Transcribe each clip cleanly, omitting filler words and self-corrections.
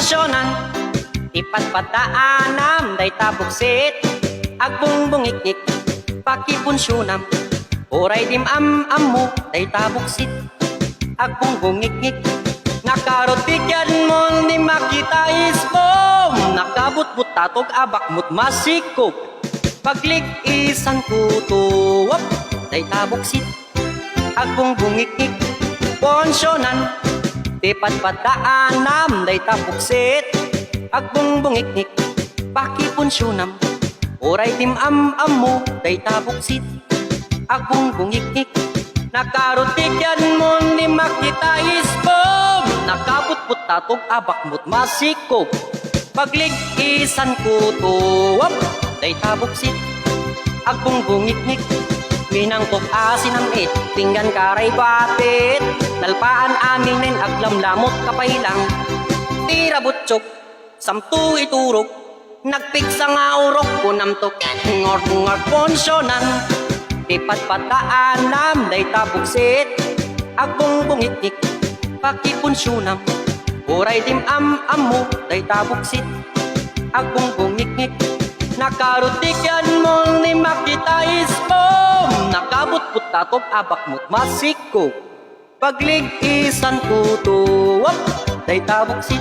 ponsyonan, ipat pataanam, day tabuksit, agbong bungiknik, pakipunsyunam, oray dim amu, day tabuksit, agbong bungiknik, nakarotikyan mo ni makita isbom, nakabut-but tatog abakmut masikop, paglig-isan tutuwap, day tabuksit, agbong bungiknik, ponsyonan, tipat pataanam, day tabuksit, agbong bungiknik, pakipunsyunam, oray tim amu, day tabuksit, agbong bungiknik, nakarotikyan mo ni makita isbom, nakabut-but tatog abakmut masikop, paglig-isan kutuwap, day tabuksit, agbong bungiknik, minangkok asin ang it, pinggan karay batit, nalpaan aminin aglamlamot kapailang, tira butsyok, samtu iturok, nagpiksa nga urok, kunamtok, ngor-ngor ponsyonan, tipat pataanam, day tabuksit, agbong bungiknik, pakipunsyunam, oray dim amu, day tabuksit, agbong bungiknik, nakarotikyan mo ni makita isbom, nakabut-but tatog abakmut masikop, paglig-isan tutuwap, day tabuksit,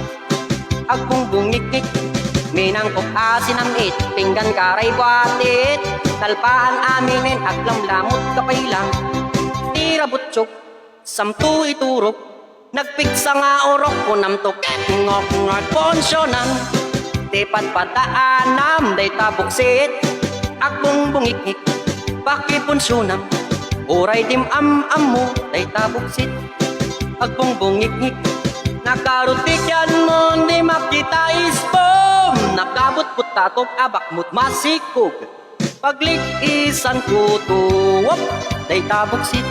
agbong bungiknik, minangkok asin ang it, pinggan karay batit, talpaan aminin aglamlamot kapailang, tira butsyok, samtu iturok, nagpiksa nga urok, kunamtok, ngok-ngok ponsyonan, tipat pataanam, day tabuksit, agbong bungiknik, pakipunsyunam, oray dim amu, day tabuksit, agbong bungiknik, nakarotikyan mo ni makita isbom, nakabut-but tatog abakmut masikop, paglig-isan tutuwap, day tabuksit,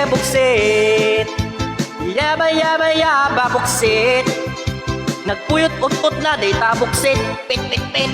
buksit, yaba buksit, nagpuyot-ut-ut na day tabuksit, pit-pit-pit,